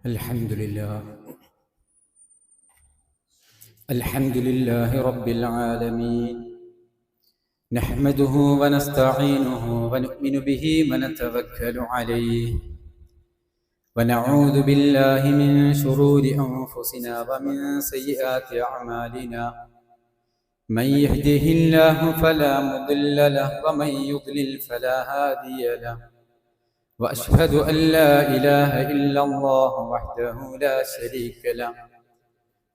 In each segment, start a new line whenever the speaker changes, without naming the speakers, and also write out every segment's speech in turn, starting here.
الحمد لله رب العالمين. نحمده ونستعينه ونؤمن به ونتوكل عليه، ونعوذ بالله من شرور أنفسنا ومن سيئات أعمالنا. من يهده الله فلا مضل له ومن يضلل فلا هادي له، وأشهد أن لا إله إلا الله وحده لا شريك له،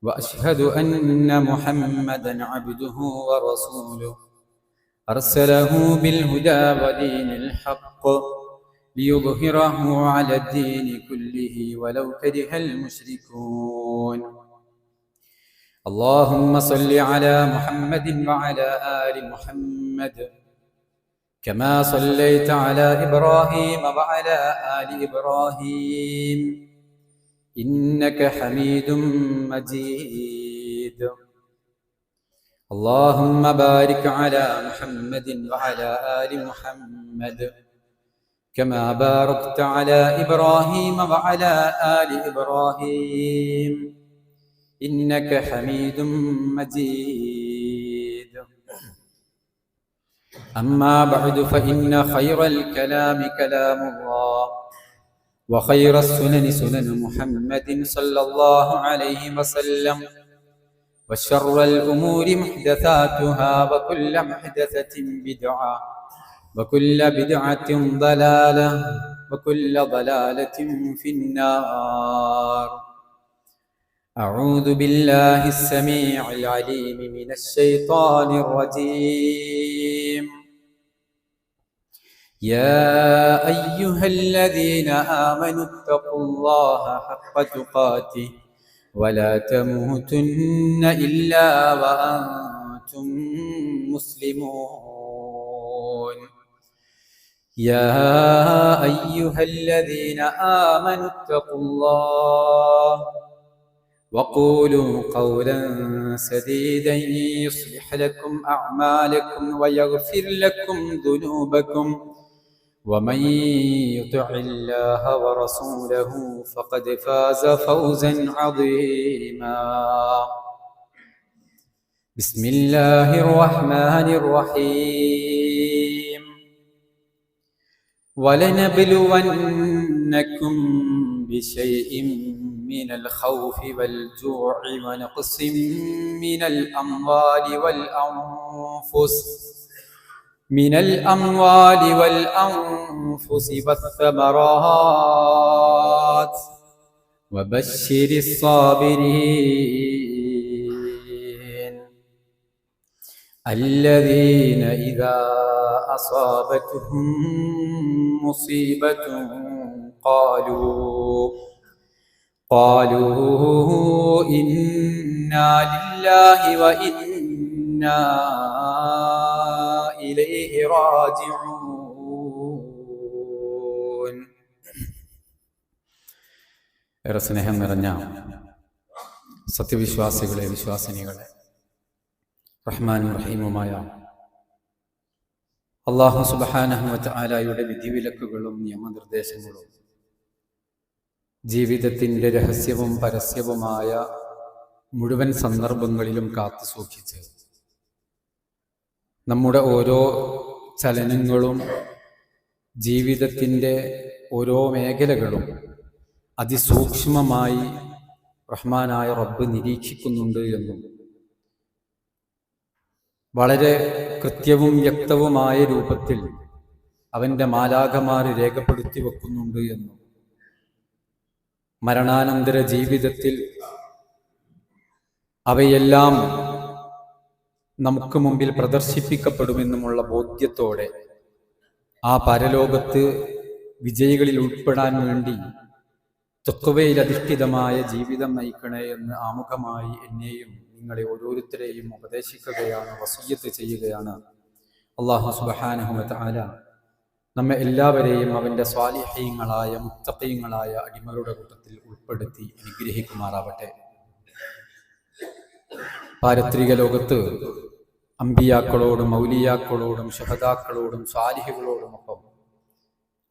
وأشهد أن محمدًا عبده ورسوله، أرسله بالهدى ودين الحق ليظهره على الدين كله ولو كره المشركون. اللهم صل على محمد وعلى آل محمد كما صليت على إبراهيم وعلى آل إبراهيم إنك حميد مجيد. اللهم بارك على محمد وعلى آل محمد كما باركت على إبراهيم وعلى آل إبراهيم إنك حميد مجيد. أما بعد، فإن خير الكلام كلام الله، وخير السنن سنن محمد صلى الله عليه وسلم، وشر الأمور محدثاتها، وكل محدثة بدعة، وكل بدعة ضلالة، وكل ضلالة في النار. أعوذ بالله السميع العليم من الشيطان الرجيم. يا أيها الذين آمنوا اتقوا الله حق تقاته ولا تموتن إلا وأنتم مسلمون. يا أيها الذين آمنوا اتقوا الله وقولوا قولا سديدا يصلح لكم أعمالكم ويغفر لكم ذنوبكم، ومن يطع الله ورسوله فقد فاز فوزا عظيما. بسم الله الرحمن الرحيم. ولنبلونكم بشيء من الخوف والجوع ونقص من الأموال والأنفس والثمرات، وبشر الصابرين الذين إذا أصابتهم مصيبة قالوا إنا لله وإنا إليه راجعون. ഏറെ സ്നേഹം നിറഞ്ഞ സത്യവിശ്വാസികളെ, വിശ്വാസിനികളെ, റഹ്മാനും റഹീമുമായ അല്ലാഹു സുബ്ഹാനഹു വ തആലയുടെ വിധിവിലക്കുകളും നിയമനിർദ്ദേശങ്ങളും ജീവിതത്തിൻ്റെ രഹസ്യവും പരസ്യവുമായ മുഴുവൻ സന്ദർഭങ്ങളിലും കാത്തു സൂക്ഷിച്ച് നമ്മുടെ ഓരോ ചലനങ്ങളും ജീവിതത്തിൻ്റെ ഓരോ മേഖലകളും അതിസൂക്ഷ്മമായി റഹ്മാനായ റബ്ബ് നിരീക്ഷിക്കുന്നുണ്ട് എന്നും വളരെ കൃത്യവും വ്യക്തവുമായ രൂപത്തിൽ അവൻ്റെ മാലാഖമാർ രേഖപ്പെടുത്തി വെക്കുന്നുണ്ട് എന്നും മരണാനന്തര ജീവിതത്തിൽ അവയെല്ലാം നമുക്ക് മുമ്പിൽ പ്രദർശിപ്പിക്കപ്പെടുമെന്നുമുള്ള ബോധ്യത്തോടെ ആ പരലോകത്ത് വിജയികളിൽ ഉൾപ്പെടാൻ വേണ്ടി തഖ്വയിൽ അധിഷ്ഠിതമായ ജീവിതം നയിക്കണേ എന്ന് ആമുഖമായി എന്നെയും നിങ്ങളെ ഓരോരുത്തരെയും ഉപദേശിക്കുകയാണ്, വസിയ്യത്ത് ചെയ്യുകയാണ്. അല്ലാഹു സുബ്ഹാനഹു വ തആല നമ്മെ എല്ലാവരെയും അവൻ്റെ സ്വാലിഹീങ്ങളായ മുത്തഖീങ്ങളായ അടിമകളുടെ കൂട്ടത്തിൽ ഉൾപ്പെടുത്തി അനുഗ്രഹിക്കുമാറാവട്ടെ. പാരത്രിക ലോകത്ത് അമ്പിയാക്കളോടും ഔലിയാക്കളോടും ശുഹദാക്കളോടും സ്വാലിഹുകളോടുമൊപ്പം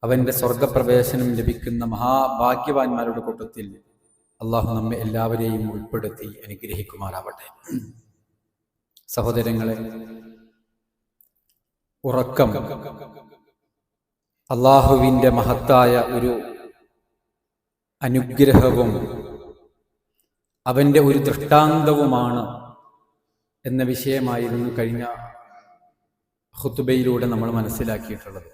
അവൻ്റെ സ്വർഗപ്രവേശനം ലഭിക്കുന്ന മഹാഭാഗ്യവാന്മാരുടെ കൂട്ടത്തിൽ അള്ളാഹു നമ്മെ എല്ലാവരെയും ഉൾപ്പെടുത്തി അനുഗ്രഹിക്കുമാറാവട്ടെ. സഹോദരങ്ങളെ, ഉറക്കം അള്ളാഹുവിൻ്റെ മഹത്തായ ഒരു അനുഗ്രഹവും അവൻ്റെ ഒരു ദൃഷ്ടാന്തവുമാണ് എന്ന വിഷയമായിരുന്നു കഴിഞ്ഞ ഖുതുബയിലൂടെ നമ്മൾ മനസ്സിലാക്കിയിട്ടുള്ളത്.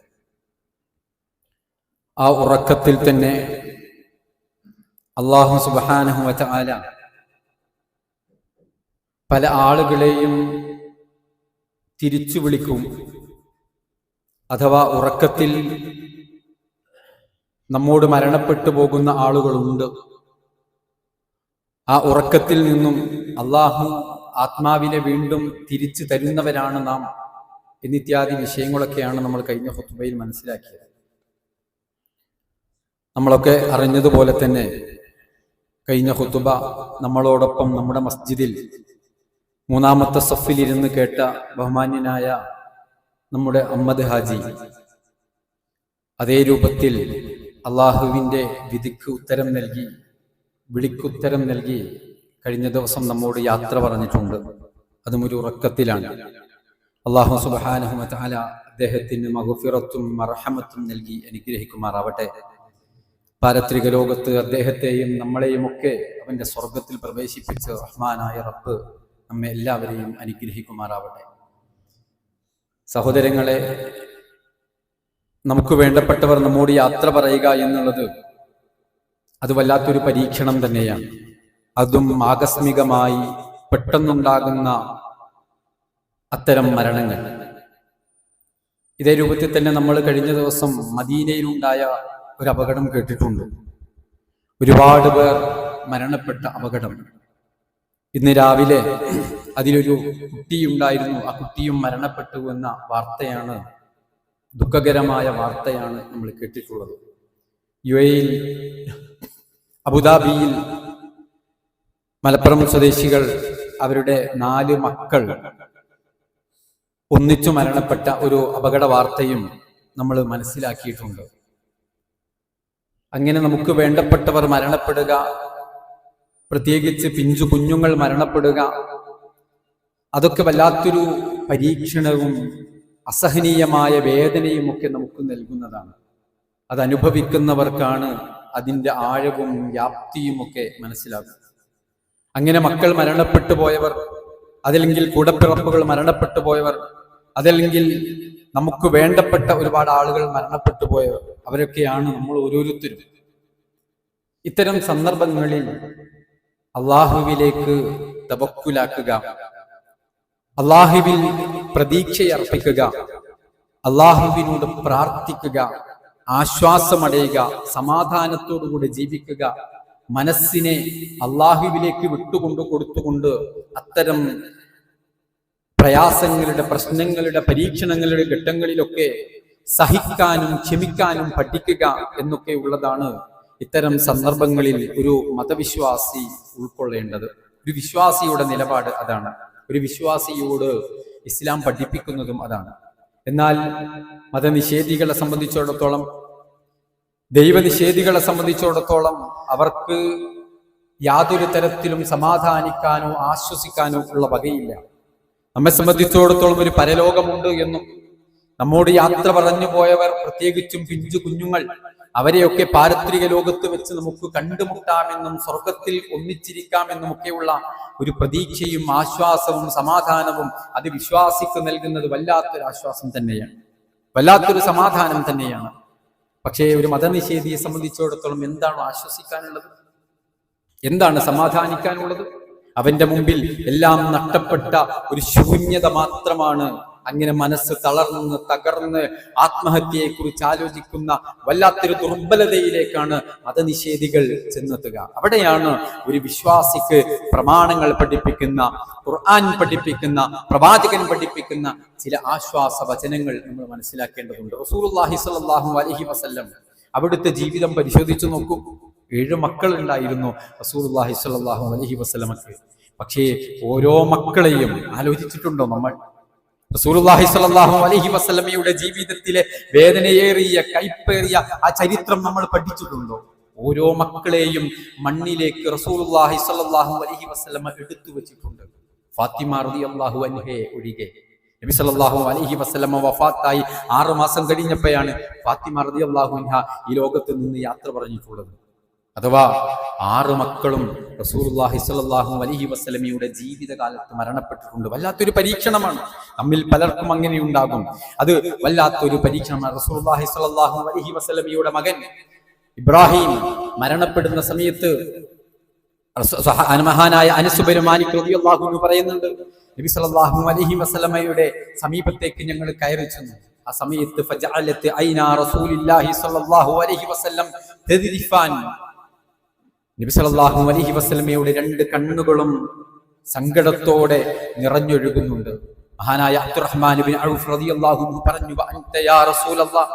ആ ഉറക്കത്തിൽ തന്നെ അല്ലാഹു സുബ്ഹാനഹു വ തആല പല ആളുകളെയും തിരിച്ചു വിളിക്കും. അഥവാ ഉറക്കത്തിൽ നമ്മോട് മരണപ്പെട്ടു പോകുന്ന ആളുകളുണ്ട്. ആ ഉറക്കത്തിൽ നിന്നും അള്ളാഹു ആത്മാവിനെ വീണ്ടും തിരിച്ചു തരുന്നവരാണ് നാം എന്നിത്യാദി വിഷയങ്ങളൊക്കെയാണ് നമ്മൾ കഴിഞ്ഞ ഖുതുബയിൽ മനസ്സിലാക്കിയത്. നമ്മളൊക്കെ അറിഞ്ഞതുപോലെ തന്നെ കഴിഞ്ഞ ഖുതുബ നമ്മളോടൊപ്പം നമ്മുടെ മസ്ജിദിൽ മൂന്നാമത്തെ സഫിൽ ഇരുന്ന് കേട്ട ബഹുമാന്യനായ നമ്മുടെ അഹമ്മദ് ഹാജി അതേ രൂപത്തിൽ അള്ളാഹുവിൻ്റെ വിധിക്ക് ഉത്തരം നൽകി, വിളിക്കുത്തരം നൽകി കഴിഞ്ഞ ദിവസം നമ്മോട് യാത്ര പറഞ്ഞിട്ടുണ്ട്. അതും ഒരു ഉറക്കത്തിലാണ്. അള്ളാഹു സുബ്ഹാനഹു വ തആല അദ്ദേഹത്തിന് മഗ്ഫിറത്തും മർഹമത്തും നൽകി അനുഗ്രഹിക്കുമാറാവട്ടെ. പാരത്രിക ലോകത്ത് അദ്ദേഹത്തെയും നമ്മളെയും ഒക്കെ അവൻ്റെ സ്വർഗത്തിൽ പ്രവേശിപ്പിച്ച് റഹ്മാനായ റബ്ബ് നമ്മെ എല്ലാവരെയും അനുഗ്രഹിക്കുമാറാവട്ടെ. സഹോദരങ്ങളെ, നമുക്ക് വേണ്ടപ്പെട്ടവർ നമ്മോട് യാത്ര പറയുക എന്നുള്ളത് അത് വല്ലാത്തൊരു പരീക്ഷണം തന്നെയാണ്. അതും ആകസ്മികമായി പെട്ടെന്നുണ്ടാകുന്ന അത്തരം മരണങ്ങൾ. ഇതേ രൂപത്തിൽ തന്നെ നമ്മൾ കഴിഞ്ഞ ദിവസം മദീനയിലുണ്ടായ ഒരു അപകടം കേട്ടിട്ടുണ്ട്. ഒരുപാട് പേർ മരണപ്പെട്ട അപകടം. ഇന്ന് രാവിലെ അതിലൊരു കുട്ടിയുണ്ടായിരുന്നു. ആ കുട്ടിയും മരണപ്പെട്ടു എന്ന വാർത്തയാണ്, ദുഃഖകരമായ വാർത്തയാണ് നമ്മൾ കേട്ടിട്ടുള്ളത്. UAE അബുദാബിയിൽ മലപ്പുറം സ്വദേശികൾ അവരുടെ 4 മക്കൾ ഒന്നിച്ചു മരണപ്പെട്ട ഒരു അപകട വാർത്തയും നമ്മൾ മനസ്സിലാക്കിയിട്ടുണ്ട്. അങ്ങനെ നമുക്ക് വേണ്ടപ്പെട്ടവർ മരണപ്പെടുക, പ്രത്യേകിച്ച് പിഞ്ചു കുഞ്ഞുങ്ങൾ മരണപ്പെടുക, അതൊക്കെ വല്ലാത്തൊരു പരീക്ഷണവും അസഹനീയമായ വേദനയും ഒക്കെ നമുക്ക് നൽകുന്നതാണ്. അത് അനുഭവിക്കുന്നവർക്കാണ് അതിൻ്റെ ആഴവും വ്യാപ്തിയും ഒക്കെ മനസ്സിലാകും. അങ്ങനെ മക്കൾ മരണപ്പെട്ടു പോയവർ, അതല്ലെങ്കിൽ കൂടപ്പിറപ്പുകൾ മരണപ്പെട്ടു പോയവർ, അതല്ലെങ്കിൽ നമുക്ക് വേണ്ടപ്പെട്ട ഒരുപാട് ആളുകൾ മരണപ്പെട്ടു പോയവർ, അവരൊക്കെയാണ് നമ്മൾ ഓരോരുത്തരും. ഇത്തരം സന്ദർഭങ്ങളിൽ അള്ളാഹുവിലേക്ക് തവക്കുലാക്കുക, അള്ളാഹുവിൽ പ്രതീക്ഷയർപ്പിക്കുക, അള്ളാഹുവിനോട് പ്രാർത്ഥിക്കുക, ആശ്വാസമടയുക, സമാധാനത്തോടുകൂടി ജീവിക്കുക, മനസ്സിനെ അള്ളാഹുവിലേക്ക് കൊടുത്തുകൊണ്ട് അത്തരം പ്രയാസങ്ങളുടെ, പ്രശ്നങ്ങളുടെ, പരീക്ഷണങ്ങളുടെ ഘട്ടങ്ങളിലൊക്കെ സഹിക്കാനും ക്ഷമിക്കാനും പഠിക്കുക എന്നൊക്കെ ഉള്ളതാണ് ഇത്തരം സന്ദർഭങ്ങളിൽ ഒരു മതവിശ്വാസി ഉൾക്കൊള്ളേണ്ടത്. ഒരു വിശ്വാസിയുടെ നിലപാട് അതാണ്. ഒരു വിശ്വാസിയോട് ഇസ്ലാം പഠിപ്പിക്കുന്നതും അതാണ്. എന്നാൽ മതനിഷേധികളെ സംബന്ധിച്ചിടത്തോളം, ദൈവനിഷേധികളെ സംബന്ധിച്ചിടത്തോളം അവർക്ക് യാതൊരു തരത്തിലും സമാധാനിക്കാനോ ആശ്വസിക്കാനോ ഉള്ള വകയില്ല. നമ്മെ സംബന്ധിച്ചിടത്തോളം ഒരു പരലോകമുണ്ട് എന്നും നമ്മോട് യാത്ര പറഞ്ഞു പോയവർ, പ്രത്യേകിച്ചും പിഞ്ചു കുഞ്ഞുങ്ങൾ, അവരെയൊക്കെ പാരത്രിക ലോകത്ത് വെച്ച് നമുക്ക് കണ്ടുമുട്ടാമെന്നും സ്വർഗത്തിൽ ഒന്നിച്ചിരിക്കാമെന്നും ഒക്കെയുള്ള ഒരു പ്രതീക്ഷയും ആശ്വാസവും സമാധാനവും അത് വിശ്വാസിക്ക് നൽകുന്നത് വല്ലാത്തൊരു ആശ്വാസം തന്നെയാണ്, വല്ലാത്തൊരു സമാധാനം തന്നെയാണ്. പക്ഷേ ഒരു മതനിഷേധിയെ സംബന്ധിച്ചിടത്തോളം എന്താണ് ആശ്വസിക്കാനുള്ളത്? എന്താണ് സമാധാനിക്കാനുള്ളത്? അവന്റെ മുമ്പിൽ എല്ലാം നഷ്ടപ്പെട്ട ഒരു ശൂന്യത മാത്രമാണ്. അങ്ങനെ മനസ്സ് തളർന്ന് തകർന്ന് ആത്മഹത്യയെ കുറിച്ച് ആലോചിക്കുന്ന വല്ലാത്തൊരു ദുർബലതയിലേക്കാണ് മതനിഷേധികൾ ചെന്നെത്തുക. അവിടെയാണ് ഒരു വിശ്വാസിക്ക് പ്രമാണങ്ങൾ പഠിപ്പിക്കുന്ന, ഖുർആൻ പഠിപ്പിക്കുന്ന, പ്രവാചകൻ പഠിപ്പിക്കുന്ന ചില ആശ്വാസ വചനങ്ങൾ നമ്മൾ മനസ്സിലാക്കേണ്ടതുണ്ട്. റസൂലുള്ളാഹി സ്വല്ലല്ലാഹു അലൈഹി വസല്ലം അവിടുത്തെ ജീവിതം പരിശോധിച്ചു നോക്കൂ. 7 മക്കൾ ഉണ്ടായിരുന്നു റസൂലുള്ളാഹി സ്വല്ലല്ലാഹു അലൈഹി വസല്ലമക്ക്. പക്ഷേ ഓരോ മക്കളെയും ആലോചിച്ചിട്ടുണ്ടോ നമ്മൾ? റസൂലുള്ളാഹി സ്വല്ലല്ലാഹു അലൈഹി വസല്ലമയുടെ ജീവിതത്തിലെ വേദനയേറിയ കൈപ്പേറിയ ആ ചരിത്രം നമ്മൾ പഠിച്ചിട്ടുണ്ടോ? ഓരോ മക്കളെയും മണ്ണിലേക്ക് റസൂലുള്ളാഹി സ്വല്ലല്ലാഹു അലൈഹി വസല്ലമ എടുത്തു വെച്ചിട്ടുണ്ട്. ഫാത്തിമ റളിയല്ലാഹു അൻഹയെ ഒഴികെ. നബി സല്ലല്ലാഹു അലൈഹി വസല്ലമ വഫാത്തായി 6 മാസം കഴിഞ്ഞപ്പോഴാണ് ഫാത്തിമ റളിയല്ലാഹു അൻഹ ഈ ലോകത്ത് നിന്ന് യാത്ര പറഞ്ഞിട്ടുള്ളത്. അഥവാ 6 മക്കളും റസൂലുള്ളാഹി സ്വല്ലല്ലാഹു അലൈഹി വസല്ലമയുടെ ജീവിതകാലത്ത് മരണപ്പെട്ടിട്ടുണ്ട്. വല്ലാത്തൊരു പരീക്ഷണമാണ്. നമ്മിൽ പലർക്കും അങ്ങനെ ഉണ്ടാകും. അത് വല്ലാത്തൊരു പരീക്ഷണമാണ്. റസൂലുള്ളാഹി സ്വല്ലല്ലാഹു അലൈഹി വസല്ലമയുടെ മകൻ ഇബ്രാഹിം മരണപ്പെടുന്ന സമയത്ത് മഹാനായ അനസ് ബിൻ മാലിക് റളിയല്ലാഹു അൻഹു പറയുന്നുണ്ട്, നബി സല്ലല്ലാഹു അലൈഹി വസല്ലമയുടെ സമീപത്തേക്ക് ഞങ്ങൾ കയറി ചെന്നു. ആ സമയത്ത് ഫജഅലത് ഐനാ റസൂലില്ലാഹി സ്വല്ലല്ലാഹു അലൈഹി വസല്ലം തദ്രിഫാൻ, നബി സല്ലല്ലാഹു അലൈഹി വസല്ലമയുടെ 2 കണ്ണുകളും സങ്കടത്തോടെ നിറഞ്ഞൊഴുകുന്നുണ്ട്. മഹാനായ അബ്ദുറഹ്മാൻ ബിൻ ഔഫ് റളിയല്ലാഹു അൻഹു പറഞ്ഞു, അൻത യാ റസൂലല്ലാഹ്,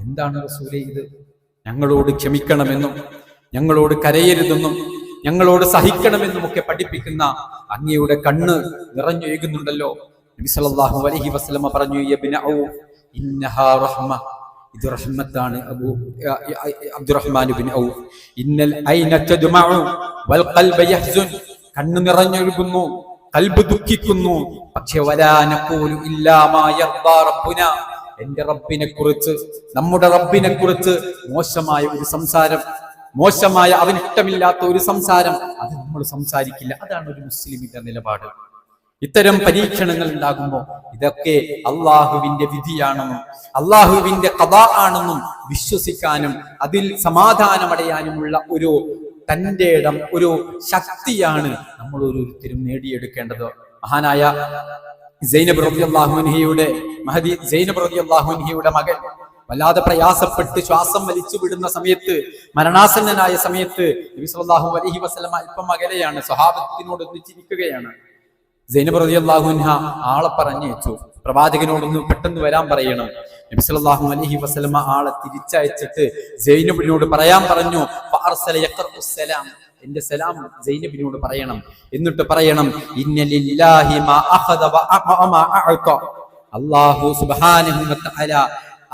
എന്താണ് റസൂലേ ഇത്? ഞങ്ങളോട് ക്ഷമിക്കണമെന്നും ഞങ്ങളോട് കരയരുതെന്നും ഞങ്ങളോട് സഹിക്കണമെന്നും ഒക്കെ പഠിപ്പിക്കുന്ന അങ്ങയുടെ കണ്ണ് നിറഞ്ഞൊഴുകുന്നുണ്ടല്ലോ. നബി സല്ലല്ലാഹു അലൈഹി വസല്ലമ പറഞ്ഞു, യബ്ന ഔഫ് ഇന്നഹാ റഹ്മ, ഇത് റഹ്മത്താണ് അബ്ദുറഹ്മാൻ ബിൻ ഔഫ്. ഇന്നൽ ഐന തദ്മഉ വൽ ഖൽബ യഹ്സുൻ, കണ്ണ് നിറഞ്ഞൊഴുകുന്നു, ഖൽബ് ദുഃഖിക്കുന്നു. പക്ഷേ വലാ നഖൂലു ഇല്ലാ മാ യർദാ റബ്ബുന, എന്റെ റബ്ബിനെ കുറിച്ച്, നമ്മുടെ റബ്ബിനെ കുറിച്ച് മോശമായ ഒരു സംസാരം, മോശമായ അവനിഷ്ടമില്ലാത്ത ഒരു സംസാരം അത് നമ്മൾ സംസാരിക്കില്ല. അതാണ് ഒരു മുസ്ലിമിന്റെ നിലപാട്. ഇത്തരം പരീക്ഷണങ്ങൾ ഉണ്ടാകുമ്പോൾ ഇതൊക്കെ അള്ളാഹുവിന്റെ വിധിയാണെന്നും അള്ളാഹുവിന്റെ ഖദാ ആണെന്നും വിശ്വസിക്കാനും അതിൽ സമാധാനമടയാനുമുള്ള ഒരു തന്റെ ഇടം, ഒരു ശക്തിയാണ് നമ്മൾ ഓരോരുത്തരും നേടിയെടുക്കേണ്ടത്. മഹാനായ സൈനബ് റളിയല്ലാഹു അൻഹയുടെ മഹദി സൈനബ് റളിയല്ലാഹു അൻഹയുടെ മകൻ വല്ലാതെ പ്രയാസപ്പെട്ട് ശ്വാസം വലിച്ചു വിടുന്ന സമയത്ത്, മരണാസന്നനായ സമയത്ത് നബി സല്ലല്ലാഹു അലൈഹി വസല്ലം അല്പം അകലെയാണ്, സ്വഹാബത്തിനോട് ഒന്നിച്ചിരിക്കുകയാണ്. സൈനബ് റളിയല്ലാഹു അൻഹ ആളെ പറഞ്ഞയച്ചു, പ്രവാചകനോടൊന്ന് പെട്ടെന്ന് വരാൻ പറയണം. നബി സല്ലല്ലാഹു അലൈഹി വസല്ലം ആളെ തിരിച്ചയച്ചിട്ട് സൈനബിനോട് പറയാൻ പറഞ്ഞു, ഫഅർസല യഖറഉ സലാം, എന്റെ സലാം സൈനബിനോട് പറയണം. എന്നിട്ട് പറയണം, ഇന്ന ലില്ലാഹി മാ അഖദ വ മാ അഅത, അല്ലാഹു സുബ്ഹാനഹു വ തആല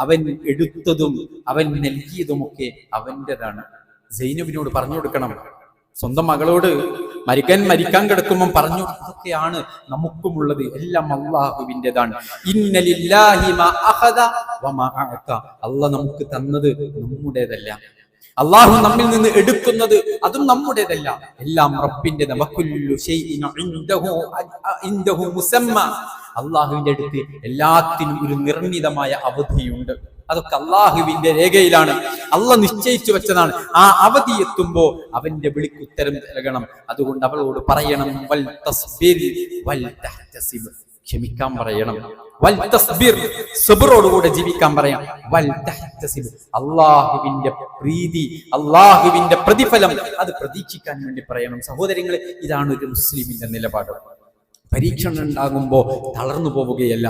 അവൻ എടുത്തതും അവൻ നൽകിയതുമൊക്കെ അവന്റേതാണ്. സൈനബിനോട് പറഞ്ഞു കൊടുക്കണം. സ്വന്തം മകളോട് മരിക്കാൻ കിടക്കുമ്പോൾ പറഞ്ഞു, ഇതൊക്കെയാണ് നമുക്കുമുള്ളത്, എല്ലാം അള്ളാഹുവിൻ്റെതാണ്. ഇന്ന ലില്ലാഹി മാ അഖദ വ മാ അഅത, അല്ലാഹ് നമുക്ക് തന്നത് നമ്മുടേതല്ല, അള്ളാഹു നമ്മിൽ നിന്ന് എടുക്കുന്നത് അതും നമ്മുടേതല്ല, എല്ലാം റബ്ബിന്റെ. വകുല്ലു ശൈഇൻ ഇൻദഹു മുസമ്മ, അള്ളാഹുവിന്റെ അടുത്ത് എല്ലാത്തിനും ഒരു നിർണിതമായ അവധിയുണ്ട്. അതൊക്കെ അള്ളാഹുവിന്റെ രേഖയിലാണ്, അള്ളാഹ് നിശ്ചയിച്ചു വെച്ചതാണ്. ആ അവധി എത്തുമ്പോ അവന്റെ വിളിക്ക് ഉത്തരം നൽകണം. അതുകൊണ്ട് അവളോട് പറയണം, വൽ തസ്ബിർ വൽ തഹ്തസിബ്, ക്ഷമിക്കാൻ പറയണം. വൽ തസ്ബിർ, സബ്റോടുകൂടെ ജീവിക്കാൻ പറയാം. വൽ തഹ്തസിബ്, അള്ളാഹുവിന്റെ പ്രീതി, അള്ളാഹുവിന്റെ പ്രതിഫലം അത് പ്രതീക്ഷിക്കാൻ വേണ്ടി പറയണം. സഹോദരങ്ങളെ, ഇതാണ് ഒരു മുസ്ലിമിന്റെ നിലപാട്. പരീക്ഷണം ഉണ്ടാകുമ്പോ തളർന്നു പോവുകയല്ല,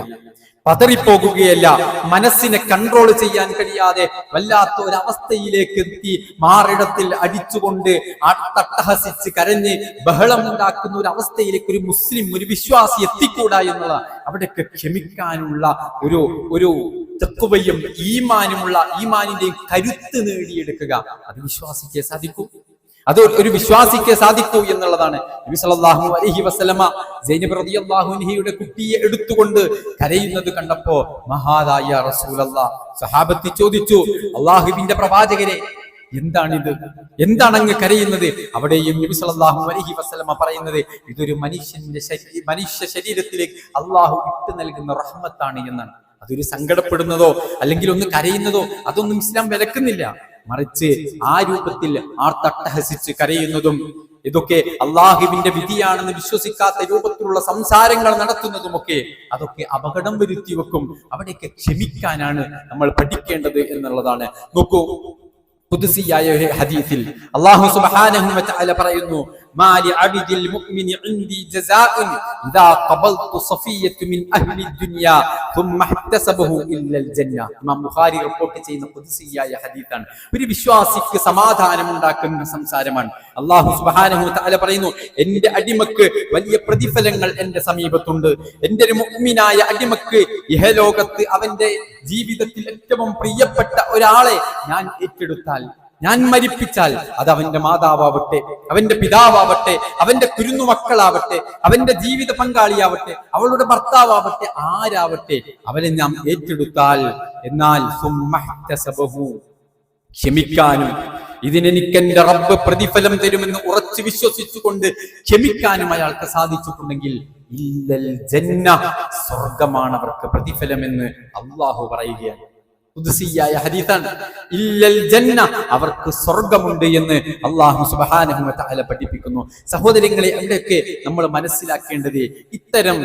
പതറിപ്പോകുകയല്ല, മനസ്സിനെ കൺട്രോൾ ചെയ്യാൻ കഴിയാതെ വല്ലാത്ത ഒരവസ്ഥയിലേക്ക് എത്തി മാറിടത്തിൽ അടിച്ചുകൊണ്ട് തട്ടഹസിച്ച് കരഞ്ഞ് ബഹളമുണ്ടാക്കുന്ന ഒരു അവസ്ഥയിലേക്ക് ഒരു മുസ്ലിം, ഒരു വിശ്വാസി എത്തിക്കൂടാ എന്നുള്ള, അവിടെയൊക്കെ ക്ഷമിക്കാനുള്ള ഒരു തഖ്വയും ഈമാനിന്റെയും കരുത്ത് നേടിയെടുക്കുക, അത് വിശ്വാസിക്കേ സാധിക്കൂ. അത് ഒരു വിശ്വാസിക്ക് സാധിക്കൂ എന്നുള്ളതാണ്. നബി സല്ലല്ലാഹു അലൈഹി വസല്ലമ സൈനബ് റളിയല്ലാഹു അൻഹയുടെ കുട്ടിയെ എടുത്തുകൊണ്ട് കരയുന്നത് കണ്ടപ്പോ, മഹാദായ റസൂലല്ലാഹ്, സഹാബത്തി ചോദിച്ചു, അള്ളാഹുവിന്റെ പ്രവാചകരെ, എന്താണിത്? എന്താണ് അങ്ങ് കരയുന്നത്? അവിടെയും നബി സല്ലല്ലാഹു അലൈഹി വസല്ലമ പറയുന്നത്, ഇതൊരു മനുഷ്യ ശരീരത്തിലേക്ക് അള്ളാഹു ഇട്ട് നൽകുന്ന റഹ്മത്താണ് എന്നാണ്. അതൊരു സങ്കടപ്പെടുന്നതോ അല്ലെങ്കിൽ ഒന്ന് കരയുന്നതോ അതൊന്നും ഇസ്ലാം വിലക്കുന്നില്ല. മറിച്ച് ആ രൂപത്തിൽ ആർത്തട്ടഹസിച്ച് കരയുന്നതും ഇതൊക്കെ അള്ളാഹുവിന്റെ വിധിയാണെന്ന് വിശ്വസിക്കാത്ത രൂപത്തിലുള്ള സംസാരങ്ങൾ നടത്തുന്നതുമൊക്കെ അതൊക്കെ അപകടം വരുത്തി വെക്കും. അവിടെയൊക്കെ ക്ഷമിക്കാനാണ് നമ്മൾ പഠിക്കേണ്ടത് എന്നുള്ളതാണ്. നോക്കൂ, ഖുദ്സിയായ ഒരു ഹദീസിൽ അല്ലാഹു സുബ്ഹാനഹു വ തആല പറയുന്നു, മാലി അബ്ദിൽ മുഅ്മിനി ഇൻദി ജസാഉൻ ഇദാ ഖബൽതു സഫിയ്യതു മിൻ അഹ്ലി ദുനിയ ثم احتسبه ഇല്ല الجنة. ഇമാം ബുഖാരി റിപ്പോർട്ട് ചെയ്യുന്ന ഖുദ്സിയായ ഹദീസാണ്. ഒരു വിശ്വാസിക്ക് സമാധാനം ഉണ്ടാക്കുന്ന സംസാരമാണ്. അല്ലാഹു സുബ്ഹാനഹു വ തആല പറയുന്നു, എന്റെ അടിമക്ക് വലിയ പ്രതിഫലങ്ങൾ എന്റെ സമീപത്തുണ്ട്. എന്റെ ഒരു മുഅ്മിനായ അടിമക്ക് ഇഹലോകത്ത് അവന്റെ ജീവിതത്തിൽ ഏറ്റവും പ്രിയപ്പെട്ട ഒരാളെ ഞാൻ ഏറ്റെടുത്താൽ, ഞാൻ മരിപ്പിച്ചാൽ, അത് അവന്റെ മാതാവാവട്ടെ, അവന്റെ പിതാവാവട്ടെ, അവന്റെ കുരുന്നുമക്കളാവട്ടെ, അവന്റെ ജീവിത പങ്കാളിയാവട്ടെ, അവളുടെ ഭർത്താവാവട്ടെ, ആരാവട്ടെ, അവനെ നാം ഏറ്റെടുത്താൽ, എന്നാൽ ക്ഷമിക്കാനും ഇതിനെനിക്ക് എന്റെ റബ്ബ് പ്രതിഫലം തരുമെന്ന് ഉറച്ചു വിശ്വസിച്ചുകൊണ്ട് ക്ഷമിക്കാനും അയാൾക്ക് സാധിച്ചിട്ടുണ്ടെങ്കിൽ ഇല്ലൽ ജന്ന, സ്വർഗമാണ് അവർക്ക് പ്രതിഫലമെന്ന് അല്ലാഹു പറയുകയാണ്. ഖുദ്സിയായ ഹദീസാണ്. ഇല്ലൽ ജന്ന, അവർക്ക് സ്വർഗമുണ്ട് എന്ന് അല്ലാഹു സുബ്ഹാനഹു വ തആല പഠിപ്പിക്കുന്നു. സഹോദരങ്ങളെ, അവിടെയൊക്കെ നമ്മൾ മനസ്സിലാക്കേണ്ടത്, ഇത്തരം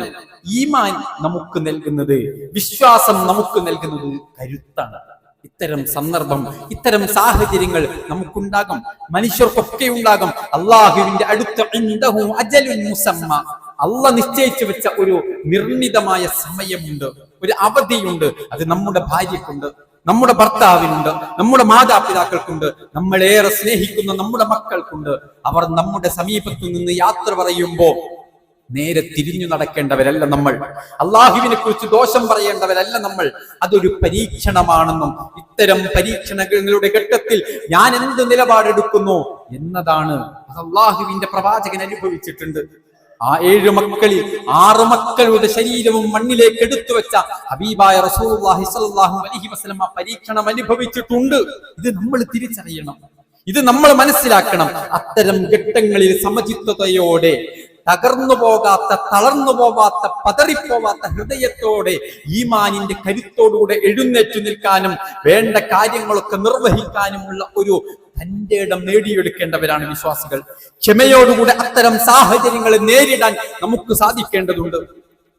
ഈമാൻ നമുക്ക് നൽകുന്നത്, വിശ്വാസം നമുക്ക് നൽകുന്നത് കരുത്താണ്. ഇത്തരം സന്ദർഭം, ഇത്തരം സാഹചര്യങ്ങൾ നമുക്കുണ്ടാകും, മനുഷ്യർക്കൊക്കെ ഉണ്ടാകും. അല്ലാഹുവിന്റെ അടുത്ത് ഇൻദഹു അജലുൻ മുസമ്മ, അല്ലാഹ് നിശ്ചയിച്ചു വെച്ച ഒരു നിർണിതമായ സമയമുണ്ട്, ഒരു അവധിയുണ്ട്. അത് നമ്മുടെ ഭാര്യക്കുണ്ട്, നമ്മുടെ ഭർത്താവിനുണ്ട്, നമ്മുടെ മാതാപിതാക്കൾക്കുണ്ട്, നമ്മളേറെ സ്നേഹിക്കുന്ന നമ്മുടെ മക്കൾക്കുണ്ട്. അവർ നമ്മുടെ സമീപത്തു നിന്ന് യാത്ര പറയുമ്പോൾ നേരെ തിരിഞ്ഞു നടക്കേണ്ടവരല്ല നമ്മൾ. അള്ളാഹുവിനെ കുറിച്ച് ദോഷം പറയേണ്ടവരല്ല നമ്മൾ. അതൊരു പരീക്ഷണമാണെന്നും ഇത്തരം പരീക്ഷണങ്ങളുടെ ഘട്ടത്തിൽ ഞാൻ എന്ത് നിലപാടെടുക്കുന്നു എന്നതാണ് അള്ളാഹുവിന്റെ പ്രവാചകൻ അനുഭവിച്ചിട്ടുണ്ട്. ആ 7 മക്കളിൽ 6 മക്കളുടെ ശരീരവും മണ്ണിലേക്ക് എടുത്തു വെച്ച ഹബീബായ റസൂലുള്ളാഹി സ്വല്ലല്ലാഹു അലൈഹി വസല്ലം ആ പരീക്ഷണം അനുഭവിച്ചിട്ടുണ്ട്. ഇത് നമ്മൾ തിരിച്ചറിയണം, ഇത് നമ്മൾ മനസ്സിലാക്കണം. അത്തരം ഘട്ടങ്ങളിൽ സമചിത്തതയോടെ, തകർന്നു പോകാത്ത, തളർന്നു പോവാത്ത, പതറിപ്പോവാത്ത ഹൃദയത്തോടെ, ഈമാനിന്റെ കരുത്തോടുകൂടെ എഴുന്നേറ്റു നിൽക്കാനും വേണ്ട കാര്യങ്ങളൊക്കെ നിർവഹിക്കാനുമുള്ള ഒരു തന്റെ ഇടം നേടിയെടുക്കേണ്ടവരാണ് വിശ്വാസികൾ. ക്ഷമയോടുകൂടെ അത്തരം സാഹചര്യങ്ങളെ നേരിടാൻ നമുക്ക് സാധിക്കേണ്ടതുണ്ട്.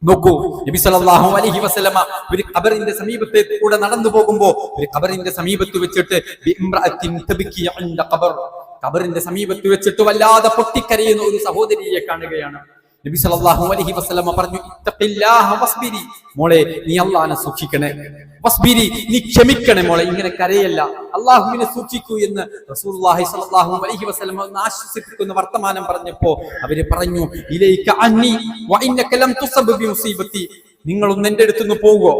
നോക്കൂ, നബി സല്ലല്ലാഹു അലൈഹി വസല്ലമ ഒരു ഖബറിന്റെ സമീപത്തെ കൂടെ നടന്നു പോകുമ്പോ, ഒരു ഖബറിന്റെ സമീപത്ത് വെച്ചിട്ട് ഖബറിന്റെ സമീപത്ത് വെച്ചിട്ട് വല്ലാതെ പൊട്ടിക്കരയുന്ന ഒരു സഹോദരിയെ കാണുകയാണ്. നബി സല്ലല്ലാഹു അലൈഹി വസല്ലമ പറഞ്ഞു, ഇത്തഖില്ലാഹ വസ്ബിരി, മോളെ നീ അല്ലാഹുവിനെ സൂക്ഷിക്കണേ, വസ്ബിരി, നീ ക്ഷമിക്കണേ മോളെ, ഇങ്ങനെ കരയല്ല, അല്ലാഹുവിനെ സൂക്ഷിക്കൂ എന്ന് റസൂലുള്ളാഹി സ്വല്ലല്ലാഹു അലൈഹി വസല്ലമ ആശ്വസിപ്പിക്കുന്ന വർത്തമാനം പറഞ്ഞപ്പോ അവര് പറഞ്ഞു, ഇലൈക അന്നി വ ഇന്നക ലം തുസബ് ബി മുസീബത്തി, നിങ്ങളൊന്ന് എന്റെ അടുത്തുനിന്ന് പോവോ,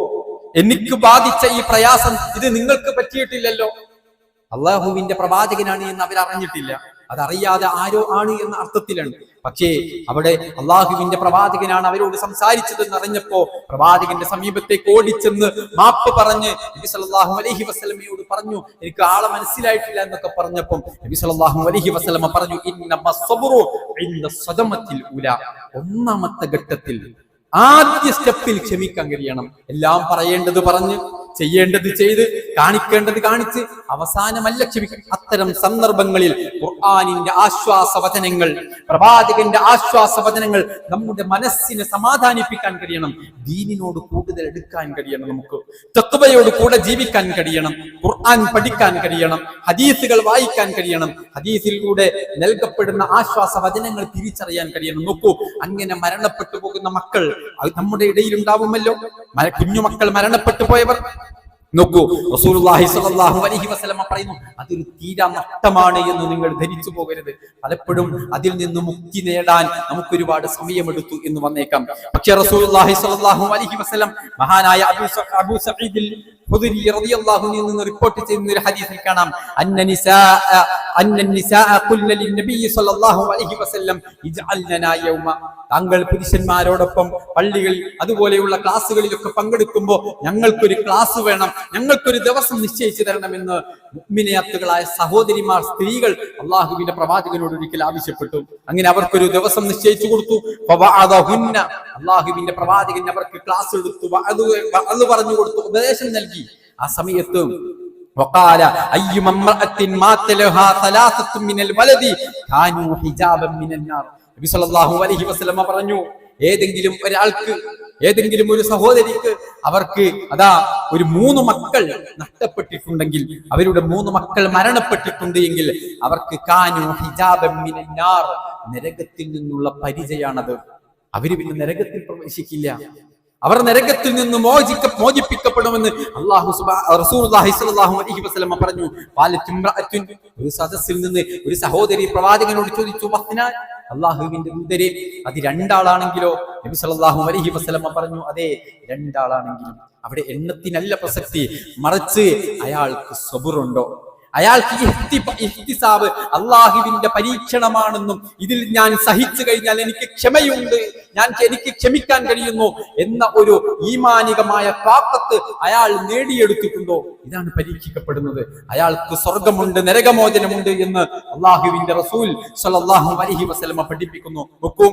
എനിക്ക് ബാധിച്ച ഈ പ്രയാസം ഇത് നിങ്ങൾക്ക് പറ്റിയിട്ടില്ലല്ലോ. അള്ളാഹുവിന്റെ പ്രവാചകനാണ് എന്ന് അവരറിഞ്ഞിട്ടില്ല, അതറിയാതെ ആരോ ആണ് എന്ന അർത്ഥത്തിലാണ്. പക്ഷേ അവിടെ അള്ളാഹുവിന്റെ പ്രവാചകനാണ് അവരോട് സംസാരിച്ചതെന്ന് അറിഞ്ഞപ്പോ പ്രവാചകന്റെ സമീപത്തേക്ക് ഓടിച്ചെന്ന് മാപ്പ് പറഞ്ഞ് നബി സല്ലല്ലാഹു അലൈഹി വസല്ലമയോട് പറഞ്ഞു, എനിക്ക് ആളെ മനസ്സിലായിട്ടില്ല എന്നൊക്കെ പറഞ്ഞപ്പം നബി സല്ലല്ലാഹു അലൈഹി വസല്ലമ പറഞ്ഞു, ഇന്നമ സബ്റു ഇൻദ സദമത്തിൽ ഉലാ, ഒന്നാമത്തെ ഘട്ടത്തിൽ, ആദ്യ സ്റ്റെപ്പിൽ ക്ഷമിക്കാൻ കഴിയണം. എല്ലാം പറയേണ്ടത് പറഞ്ഞ്, ചെയ്യേണ്ടത് ചെയ്ത്, കാണിക്കേണ്ടത് കാണിച്ച് അവസാനമല്ല ക്ഷമിക്കണം. അത്തരം സന്ദർഭങ്ങളിൽ ഖുർആനിന്റെ ആശ്വാസവചനങ്ങൾ, പ്രവാചകന്റെ ആശ്വാസവചനങ്ങൾ നമ്മുടെ മനസ്സിനെ സമാധാനിപ്പിക്കാൻ കഴിയണം. ദീനിനോട് കൂടുതൽ എടുക്കാൻ കഴിയണം, നമുക്ക് തഖ്വയോട് കൂടെ ജീവിക്കാൻ കഴിയണം, ഖുർആൻ പഠിക്കാൻ കഴിയണം, ഹദീസുകൾ വായിക്കാൻ കഴിയണം, ഹദീസിലൂടെ നൽകപ്പെടുന്ന ആശ്വാസവചനങ്ങൾ തിരിച്ചറിയാൻ കഴിയണം. നോക്കൂ, അങ്ങനെ മരണപ്പെട്ടു പോകുന്ന മക്കൾ നമ്മുടെ ഇടയിൽ ഉണ്ടാവുമല്ലോ, കുഞ്ഞുമക്കൾ മരണപ്പെട്ടു പോയവർ. നോക്കൂ, റസൂലുള്ളാഹി സ്വല്ലല്ലാഹു അലൈഹി വസല്ലമ പറയുന്നു, അതൊരു തീരാ നഷ്ടമാണ് എന്ന് നിങ്ങൾ ധരിച്ചു പോകരുത്. പലപ്പോഴും അതിൽ നിന്ന് മുക്തി നേടാൻ നമുക്ക് ഒരുപാട് സമയമെടുത്തു എന്ന് വന്നേക്കാം. പക്ഷേ റസൂലുള്ളാഹി സ്വല്ലല്ലാഹു അലൈഹി വസല്ലം മഹാനായ അബൂ സഈദ് ഖുദരി റളിയല്ലാഹു അൻഹു നിന്ന് റിപ്പോർട്ട് ചെയ്യുന്ന ഒരു ഹദീസിൽ കാണാം, അന്ന നിസാഅ ഖുൽന ലിന്നബി സ്വല്ലല്ലാഹു അലൈഹി വസല്ലം ഇജ്അൽനാ യൗമ, താങ്കൾ പുരുഷന്മാരോടൊപ്പം പള്ളികളിൽ അതുപോലെയുള്ള ക്ലാസ്സുകളിലൊക്കെ പങ്കെടുക്കുമ്പോൾ ഞങ്ങൾക്കൊരു ക്ലാസ് വേണം, ഞങ്ങൾക്കൊരു ദിവസം നിശ്ചയിച്ചു തരണമെന്ന് മുഅ്മിനത്തുകളായ സഹോദരിമാർ, സ്ത്രീകൾ അള്ളാഹുവിന്റെ പ്രവാചകനോട് ഒരിക്കൽ ആവശ്യപ്പെട്ടു. അങ്ങനെ അവർക്കൊരു ദിവസം നിശ്ചയിച്ചു കൊടുത്തു. അള്ളാഹുവിന്റെ പ്രവാചകൻ അവർക്ക് ക്ലാസ് എടുത്തു, അത് പറഞ്ഞു കൊടുത്തു, ഉപദേശം നൽകി. ആ സമയത്ത് وقال ايما امراه مات لها ثلاثه من الولد كانوا حجابا من النار, നബി സല്ലല്ലാഹു അലൈഹി വസല്ലം പറഞ്ഞു, ഏതെങ്കിലും ഒരാൾക്ക് ഏതെങ്കിലും ഒരു സഹോദരിക്ക് അവർക്ക് അതാ ഒരു 3 മക്കൾ നഷ്ടപ്പെട്ടിട്ടുണ്ടെങ്കിൽ, അവരുടെ 3 മക്കൾ മരണപ്പെട്ടിട്ടുണ്ട് എങ്കിൽ അവർക്ക് കാനു ഹിജാബൻ മിനൻ നാർ, നരകത്തിൽ നിന്നുള്ള പരിചയാണത്. അവര് പിന്നെ നരകത്തിൽ പ്രവേശിക്കില്ല. അവർ നരകത്തിൽ നിന്ന് മോചിപ്പിക്കപ്പെടുമെന്ന് റസൂലുള്ളാഹി സ്വല്ലല്ലാഹു അലൈഹി വസല്ലം പറഞ്ഞു. ഒരു സദസ്സിൽ നിന്ന് ഒരു സഹോദരി പ്രവാചകനോട് ചോദിച്ചു, അള്ളാഹുവിന്റെ ദൂതരെ, അത് 2 ആളാണെങ്കിലോ? നബി സല്ലല്ലാഹു അലൈഹി വസല്ലം പറഞ്ഞു, അതെ 2 ആളാണെങ്കിലും. അവിടെ എണ്ണത്തിനല്ല പ്രസക്തി, മറിച്ച് അയാൾക്ക് സബറുണ്ടോ, അയാൾക്ക് ഇഹ്തിസാബ്, അള്ളാഹുവിന്റെ പരീക്ഷണമാണെന്നും ഇതിൽ ഞാൻ സഹിച്ചു കഴിഞ്ഞാൽ എനിക്ക് ക്ഷമയുണ്ട്, എനിക്ക് ക്ഷമിക്കാൻ കഴിയുന്നു എന്ന ഒരു ഈമാനികമായ താക്കത്ത് അയാൾ നേടിയെടുത്തിട്ടുണ്ടോ? ഇതാണ് പരീക്ഷിക്കപ്പെടുന്നത്. അയാൾക്ക് സ്വർഗമുണ്ട്, നരകമോചനമുണ്ട് എന്ന് അള്ളാഹുവിന്റെ റസൂൽ സ്വല്ലല്ലാഹു അലൈഹി വസല്ലം പഠിപ്പിക്കുന്നു. നോക്കൂ,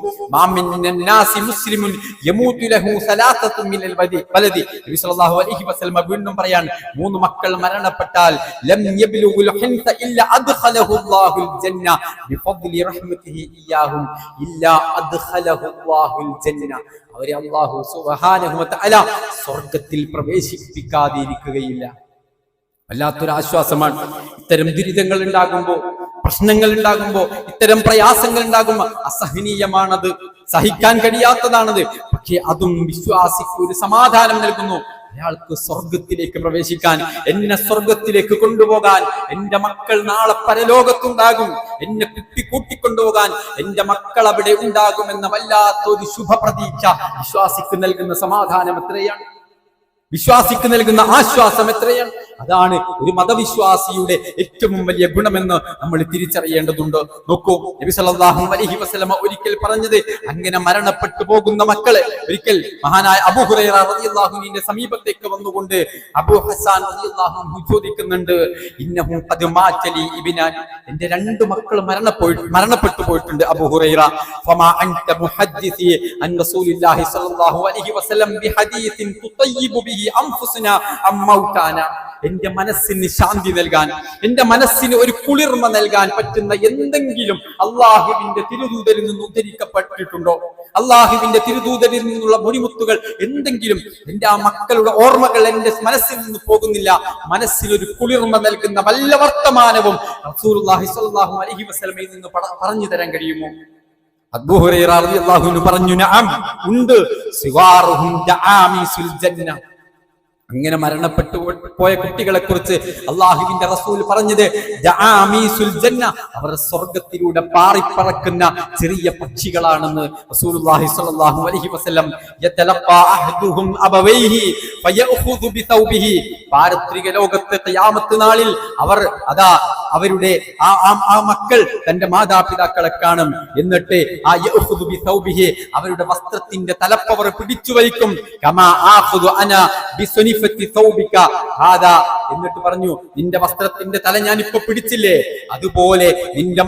മുസ്ലിമുൻ യമൂതു ലഹു സലാസത്തുൻ മിനൽ വലദി. നബി സ്വല്ലല്ലാഹു അലൈഹി വസല്ലം വീണ്ടും പറയാൻ, 3 മക്കൾ മരണപ്പെട്ടാൽ ലം യബ്ലു إلا أدخله الله الجنة بفضل رحمته إياهم إلا أدخله الله الجنة. അവരെ അല്ലാഹു സുബ്ഹാനഹു വ തആല സ്വർഗ്ഗത്തിൽ പ്രവേശിപ്പിക്കാതിരിക്കുകയില്ല. വല്ലാത്തൊരു ആശ്വാസമാണ്. ഇത്തരം ദുരിതങ്ങൾ ഉണ്ടാകുമ്പോൾ, പ്രശ്നങ്ങൾ ഉണ്ടാകുമ്പോൾ, ഇത്തരം പ്രയാസങ്ങൾ ഉണ്ടാകുമ്പോൾ അസഹനീയമാണത്, സഹിക്കാൻ കഴിയാത്തതാണത്. പക്ഷേ അതും വിശ്വാസിക്ക് ഒരു സമാധാനം നൽകുന്നു. അയാൾക്ക് സ്വർഗത്തിലേക്ക് പ്രവേശിക്കാൻ, എന്നെ സ്വർഗത്തിലേക്ക് കൊണ്ടുപോകാൻ, എന്റെ മക്കൾ നാളെ പരലോകത്തുണ്ടാകും, എന്നെ കൂട്ടിക്കൊണ്ടുപോകാൻ എന്റെ മക്കൾ അവിടെ ഉണ്ടാകുമെന്ന വല്ലാത്തൊരു ശുഭപ്രതീക്ഷ വിശ്വാസിക്ക് നൽകുന്ന സമാധാനം എത്രയാണ്, വിശ്വാസിക്ക് നൽകുന്ന ആശ്വാസം എത്രയാണ്. അതാണ് ഒരു മതവിശ്വാസിയുടെ ഏറ്റവും വലിയ ഗുണമെന്ന് നമ്മൾ തിരിച്ചറിയേണ്ടതുണ്ട്. നോക്കൂ, നബി സല്ലല്ലാഹു അലൈഹി വസല്ലം ഒരിക്കൽ പറഞ്ഞത്, അങ്ങനെ മരണപ്പെട്ടു പോകുന്ന മക്കളെ ഒരിക്കൽ മഹാനായ അബൂ ഹുറൈറ റളിയല്ലാഹു അൻഹുവിന്റെ സമീപത്തേക്ക് വന്നുകൊണ്ട് അബൂ ഹസ്സാൻ റളിയല്ലാഹു അൻഹു ചോദിക്കുന്നുണ്ട്, ഇന്നഹു ഖദ് മാതലി ഇബ്നാൻ, എന്റെ 2 മക്കൾ മരണപ്പെട്ടു പോയിട്ടുണ്ട് അബൂ ഹുറൈറ. ഫമാ അൻത മുഹദ്ദിസി അൻ റസൂലില്ലാഹി സ്വല്ലല്ലാഹു അലൈഹി വസല്ലം ബിഹദീസിൻ തുതയ്യിബു ബിഹി അൻഫുസനാ അം മൗതാന. എന്റെ മനസ്സിന് ശാന്തി നൽകാൻ, എന്റെ മനസ്സിന് ഒരു കുളിർമ നൽകാൻ പറ്റുന്ന എന്തെങ്കിലും അള്ളാഹുവിന്റെ തിരുദൂതരിൽ നിന്ന് ഉദ്ധരിക്കപ്പെട്ടിട്ടുണ്ടോ? അള്ളാഹുവിന്റെ തിരുദൂതരിൽ നിന്നുള്ള മൊഴിമുത്തുകൾ എന്തെങ്കിലും? എന്റെ ആ മക്കളുടെ ഓർമ്മകൾ എന്റെ മനസ്സിൽ നിന്ന് പോകുന്നില്ല. മനസ്സിനൊരു കുളിർമ നൽകുന്ന വല്ല വർത്തമാനവും റസൂലുള്ളാഹി സ്വല്ലല്ലാഹു അലൈഹി വസല്ലമയിൽ നിന്ന് പറഞ്ഞു തരാൻ കഴിയുമോ? അബൂ ഹുറൈറ റളിയല്ലാഹു അൻഹു പറഞ്ഞു, നഅം, ഉണ്ട്. സിവാറുഹും ദആമീസുൽ ജന്ന. അങ്ങനെ മരണപ്പെട്ടു പോയ കുട്ടികളെ കുറിച്ച് അള്ളാഹുവിന്റെ റസൂൽ പറഞ്ഞത്, ദആമീസുൽ ജന്ന, അവർ സ്വർഗ്ഗത്തിലൂടെ പാറിപ്പറക്കുന്ന ചെറിയ പക്ഷികളാണെന്ന് റസൂലുള്ളാഹി സ്വല്ലല്ലാഹു അലൈഹി വസല്ലം. യതലഖാ അഹദുഹും അബവൈഹി ഫയഖുദു ബിതൗബിഹി. പാരത്രിക ലോകത്തെ ഖിയാമത്ത് നാളിൽ അവർ അവരുടെ ആ മക്കൾ തന്റെ മാതാപിതാക്കളെ കാണും. എന്നിട്ട് ആ യഖുദു ബിതൗബിഹി, അവരുടെ വസ്ത്രത്തിന്റെ തലപ്പവർ പിടിച്ചു വലിക്കും. കമാ ആഖുദു അന ബിസുനി എന്നിട്ട് പറഞ്ഞു, നിന്റെ വസ്ത്രത്തിന്റെ തല ഞാൻ ഇപ്പൊ പിടിച്ചില്ലേ, അതുപോലെ നിന്റെ